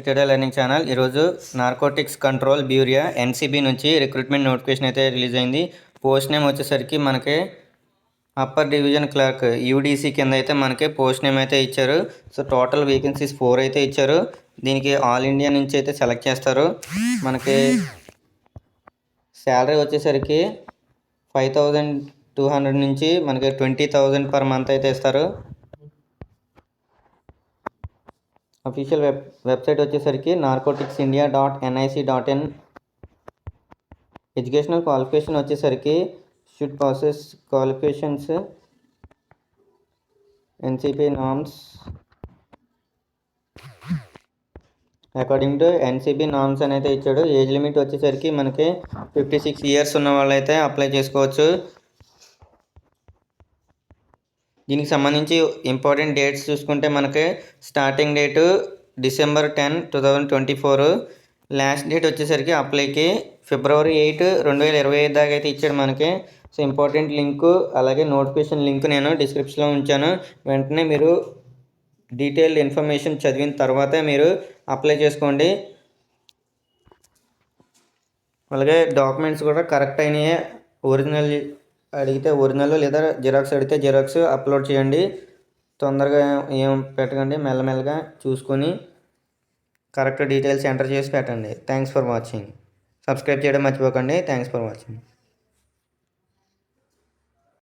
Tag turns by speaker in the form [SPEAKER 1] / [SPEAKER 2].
[SPEAKER 1] Tutorial learning channel. ఈరోజు narcotics control bureau NCB నుంచి recruitment notification అయితే రిలీజ్ అయింది. పోస్ట్ నేమ్ వచ్చేసరికి మనకి అప్పర్ డివిజన్ క్లర్క్ యూడీసీ కింద అయితే మనకి పోస్ట్ నేమ్ అయితే ఇచ్చారు. సో టోటల్ వేకెన్సీస్ 4 అయితే ఇచ్చారు. దీనికి ఆల్ ఇండియా నుంచి అయితే సెలెక్ట్ చేస్తారు. మనకి శాలరీ వచ్చేసరికి 5200 నుంచి మనకి 20,000 పర్ మంత్ అయితే ఇస్తారు. అఫీషియల్ వెబ్సైట్ వచ్చేసరికి narcoticsindia.nic.in. ఎడ్యుకేషనల్ క్వాలిఫికేషన్ వచ్చేసరికి should process qualifications NCP norms according to NCB norms అని అయితే ఇచ్చాడు. ఏజ్ లిమిట్ వచ్చేసరికి మనకి 56 ఇయర్స్ ఉన్న వాళ్ళైతే అప్లై చేసుకోవచ్చు. దీనికి సంబంధించి ఇంపార్టెంట్ డేట్స్ చూసుకుంటే మనకి starting date December 10, 2024. Last date వచ్చేసరికి అప్లైకి February 8, 2025 దాకా అయితే ఇచ్చాడు మనకి. సో ఇంపార్టెంట్ లింకు అలాగే నోటిఫికేషన్ లింక్ నేను డిస్క్రిప్షన్లో ఉంచాను. వెంటనే మీరు డీటెయిల్డ్ ఇన్ఫర్మేషన్ చదివిన తర్వాతే మీరు అప్లై చేసుకోండి. అలాగే డాక్యుమెంట్స్ కూడా కరెక్ట్ అయినాయి. ఒరిజినల్ అడిగితే ఒరిజినల్ లేదా జిరాక్స్ అడిగితే జిరాక్స్ అప్లోడ్ చేయండి. తొందరగా ఏం పెట్టకండి, మెల్లమెల్లగా చూసుకొని కరెక్ట్ డీటెయిల్స్ ఎంటర్ చేసి పెట్టండి. Thanks for watching. సబ్స్క్రైబ్ చేయడం మర్చిపోకండి. Thanks for watching.